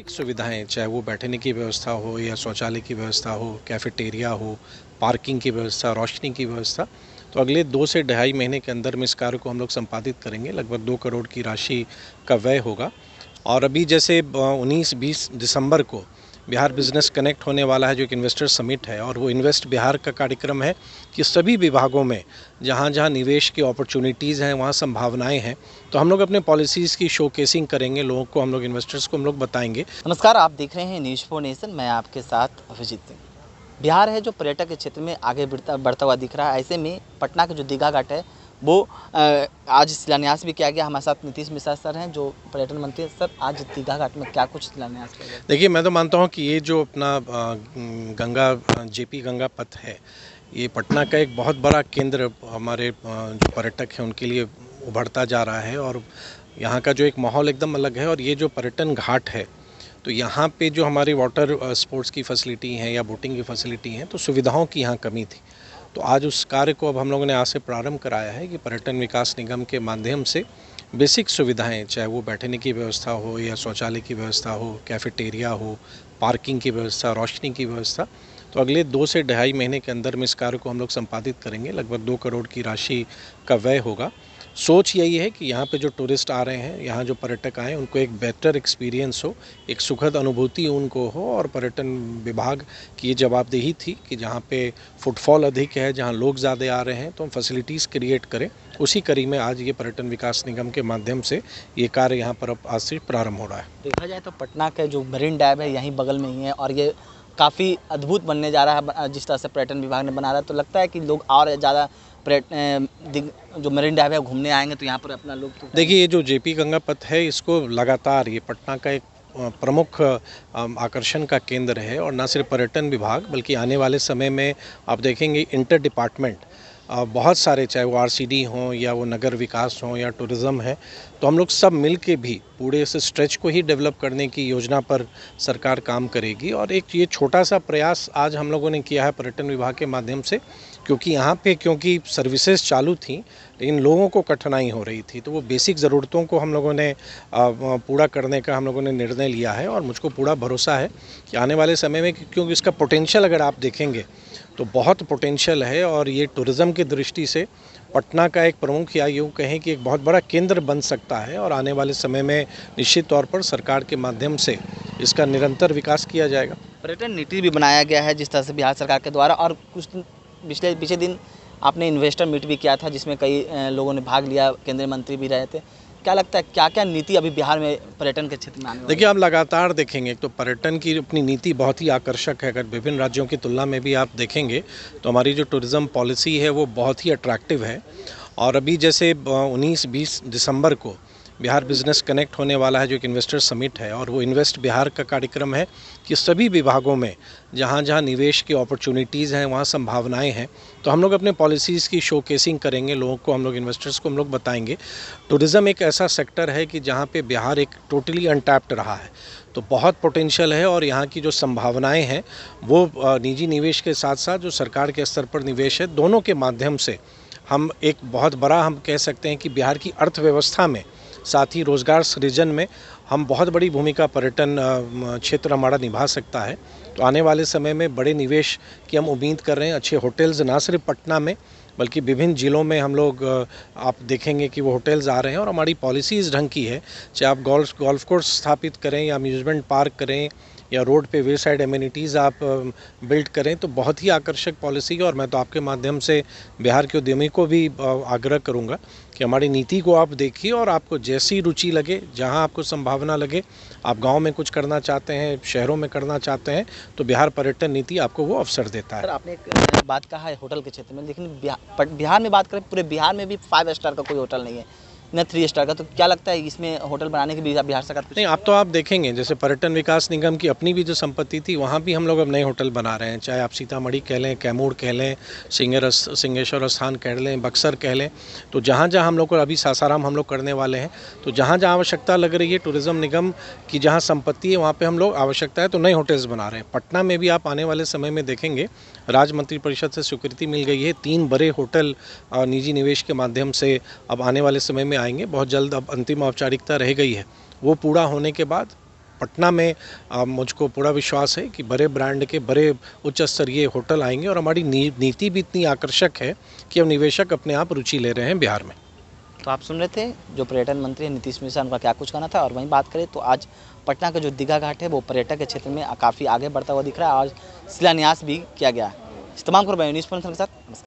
Basic सुविधाएं, चाहे वो बैठने की व्यवस्था हो या शौचालय की व्यवस्था हो, कैफेटेरिया हो, पार्किंग की व्यवस्था, रोशनी की व्यवस्था, तो अगले 2 से ढाई महीने के अंदर में इस कार्य को हम लोग संपादित करेंगे। लगभग 2 करोड़ की राशि का व्यय होगा। और अभी जैसे 19-20 दिसंबर को बिहार बिजनेस कनेक्ट होने वाला है, जो एक इन्वेस्टर समिट है, और वो इन्वेस्ट बिहार का कार्यक्रम है कि सभी विभागों में जहाँ जहाँ निवेश की अपॉर्चुनिटीज़ हैं, वहाँ संभावनाएं हैं, तो हम लोग अपने पॉलिसीज़ की शोकेसिंग करेंगे, लोगों को, हम लोग इन्वेस्टर्स को हम लोग बताएंगे। नमस्कार, आप देख रहे हैं न्यूज़ फॉर नेशन। मैं आपके साथ अभिजीत सिंह। बिहार है जो पर्यटक के क्षेत्र में आगे बढ़ता हुआ दिख रहा है। ऐसे में पटना के जो दीघा घाट है वो आज शिलान्यास भी किया गया। हमारे साथ नीतीश मिश्रा सर हैं जो पर्यटन मंत्री हैं। सर, आज दीघा घाट में क्या कुछ शिलान्यास किया गया? देखिए, मैं तो मानता हूँ कि ये जो अपना गंगा जेपी गंगा पथ है, ये पटना का एक बहुत बड़ा केंद्र हमारे जो पर्यटक हैं उनके लिए उभरता जा रहा है। और यहाँ का जो एक माहौल एकदम अलग है। और ये जो पर्यटन घाट है, तो यहाँ पे जो हमारी वाटर स्पोर्ट्स की फैसिलिटी हैं या बोटिंग की फैसिलिटी हैं, तो सुविधाओं की यहाँ कमी थी। तो आज उस कार्य को अब हम लोगों ने आज से प्रारंभ कराया है कि पर्यटन विकास निगम के माध्यम से बेसिक सुविधाएं, चाहे वो बैठने की व्यवस्था हो या शौचालय की व्यवस्था हो, कैफेटेरिया हो, पार्किंग की व्यवस्था, रोशनी की व्यवस्था, तो अगले 2 से ढाई महीने के अंदर में इस कार्य को हम लोग संपादित करेंगे। लगभग 2 करोड़ की राशि का व्यय होगा। सोच यही है कि यहाँ पे जो टूरिस्ट आ रहे हैं, यहाँ जो पर्यटक आए, उनको एक बेटर एक्सपीरियंस हो, एक सुखद अनुभूति उनको हो। और पर्यटन विभाग की ये जवाबदेही थी कि जहाँ पे फुटफॉल अधिक है, जहाँ लोग ज़्यादा आ रहे हैं, तो हम फैसिलिटीज़ क्रिएट करें। उसी कड़ी में आज ये पर्यटन विकास निगम के माध्यम से ये कार्य यहाँ पर अब आज से प्रारंभ हो रहा है। देखा जाए तो पटना के जो मरीन ड्राइव है यहीं बगल में ही है और ये काफ़ी अद्भुत बनने जा रहा है। जिस तरह से पर्यटन विभाग ने बना रहा है, तो लगता है कि लोग और ज़्यादा जो मरीन ड्राइव है घूमने आएंगे, तो यहाँ पर अपना लोग देखिए, ये जो जेपी गंगा पथ है, इसको लगातार ये पटना का एक प्रमुख आकर्षण का केंद्र है। और न सिर्फ पर्यटन विभाग बल्कि आने वाले समय में आप देखेंगे इंटर डिपार्टमेंट बहुत सारे, चाहे वो आरसीडी हों या वो नगर विकास हों या टूरिज़्म है, तो हम लोग सब मिल के भी पूरे इस स्ट्रेच को ही डेवलप करने की योजना पर सरकार काम करेगी। और एक ये छोटा सा प्रयास आज हम लोगों ने किया है पर्यटन विभाग के माध्यम से, क्योंकि यहाँ पे सर्विसेज चालू थी लेकिन लोगों को कठिनाई हो रही थी, तो वो बेसिक ज़रूरतों को हम लोगों ने पूरा करने का हम लोगों ने निर्णय लिया है। और मुझको पूरा भरोसा है कि आने वाले समय में, क्योंकि इसका पोटेंशियल अगर आप देखेंगे तो बहुत पोटेंशियल है। और ये टूरिज़्म की दृष्टि से पटना का एक प्रमुख, या यूँ कहें कि एक बहुत बड़ा केंद्र बन सकता है। और आने वाले समय में निश्चित तौर पर सरकार के माध्यम से इसका निरंतर विकास किया जाएगा। पर्यटन नीति भी बनाया गया है जिस तरह से बिहार सरकार के द्वारा। और कुछ पिछले दिन आपने इन्वेस्टर मीट भी किया था जिसमें कई लोगों ने भाग लिया, केंद्रीय मंत्री भी रहे थे। क्या लगता है क्या क्या नीति अभी बिहार में पर्यटन के क्षेत्र में आने वाली है? देखिए, आप लगातार देखेंगे तो पर्यटन की अपनी नीति बहुत ही आकर्षक है। अगर विभिन्न राज्यों की तुलना में भी आप देखेंगे तो हमारी जो टूरिज़्म पॉलिसी है वो बहुत ही अट्रैक्टिव है। और अभी जैसे 19-20 दिसंबर को बिहार बिजनेस कनेक्ट होने वाला है, जो एक इन्वेस्टर समिट है, और वो इन्वेस्ट बिहार का कार्यक्रम है कि सभी विभागों में जहाँ जहाँ निवेश की अपॉर्चुनिटीज़ हैं, वहाँ संभावनाएं हैं, तो हम लोग अपने पॉलिसीज़ की शोकेसिंग करेंगे, लोगों को, हम लोग इन्वेस्टर्स को हम लोग बताएंगे। टूरिज़्म एक ऐसा सेक्टर है कि जहाँ पे बिहार एक टोटली अनटैप्ड रहा है, तो बहुत पोटेंशियल है। और यहाँ की जो संभावनाएं हैं वो निजी निवेश के साथ साथ जो सरकार के स्तर पर निवेश है, दोनों के माध्यम से हम एक बहुत बड़ा, हम कह सकते हैं कि बिहार की अर्थव्यवस्था में, साथ ही रोज़गार सृजन में हम बहुत बड़ी भूमिका पर्यटन क्षेत्र हमारा निभा सकता है। तो आने वाले समय में बड़े निवेश की हम उम्मीद कर रहे हैं। अच्छे होटल्स ना सिर्फ पटना में बल्कि विभिन्न ज़िलों में हम लोग आप देखेंगे कि वो होटल्स आ रहे हैं। और हमारी पॉलिसी इस ढंग की है, चाहे आप गोल्फ कोर्स स्थापित करें या अम्यूज़मेंट पार्क करें या रोड पे वे साइड एमिनिटीज़ आप बिल्ड करें, तो बहुत ही आकर्षक पॉलिसी है। और मैं तो आपके माध्यम से बिहार के उद्यमी को भी आग्रह करूंगा कि हमारी नीति को आप देखिए और आपको जैसी रुचि लगे, जहां आपको संभावना लगे, आप गांव में कुछ करना चाहते हैं, शहरों में करना चाहते हैं, तो बिहार पर्यटन नीति आपको वो अवसर देता है। सर, आपने एक बात कहा है होटल के क्षेत्र में, लेकिन बिहार में बात करें, पूरे बिहार में भी 5 स्टार का कोई होटल नहीं है, न 3 स्टार का। तो क्या लगता है इसमें होटल बनाने की भी बिहार सरकार कुछ नहीं, आप देखेंगे जैसे पर्यटन विकास निगम की अपनी भी जो संपत्ति थी, वहाँ भी हम लोग अब नए होटल बना रहे हैं। चाहे आप सीतामढ़ी कह लें, कैमूर कह लें, सिंहेश्वर स्थान कह लें, बक्सर कह लें, तो जहाँ जहाँ हम लोग को, अभी सासाराम हम लोग करने वाले हैं, तो जहाँ जहाँ आवश्यकता लग रही है टूरिज़्म निगम की, जहाँ संपत्ति है, वहाँ पर हम लोग आवश्यकता है तो नए होटल्स बना रहे हैं। पटना में भी आप आने वाले समय में देखेंगे, राज्य मंत्रिपरिषद से स्वीकृति मिल गई है, 3 बड़े होटल निजी निवेश के माध्यम से अब आने वाले समय में आएंगे। बहुत जल्द अब अंतिम औपचारिकता रह गई है, वो पूरा होने के बाद पटना में मुझको पूरा विश्वास है कि बड़े ब्रांड के बड़े उच्च स्तरीय होटल आएंगे और हमारी नीति भी इतनी आकर्षक है कि अब निवेशक अपने आप रुचि ले रहे हैं बिहार में। तो आप सुन रहे थे जो पर्यटन मंत्री नीतीश मिश्रा, उनका क्या कुछ कहना था। और वहीं बात करें तो आज पटना का जो दीघा घाट है वो पर्यटक के क्षेत्र में काफ़ी आगे बढ़ता हुआ दिख रहा है। आज शिलान्यास भी किया गया है। इस तमाम खबर न्यूज़ के साथ।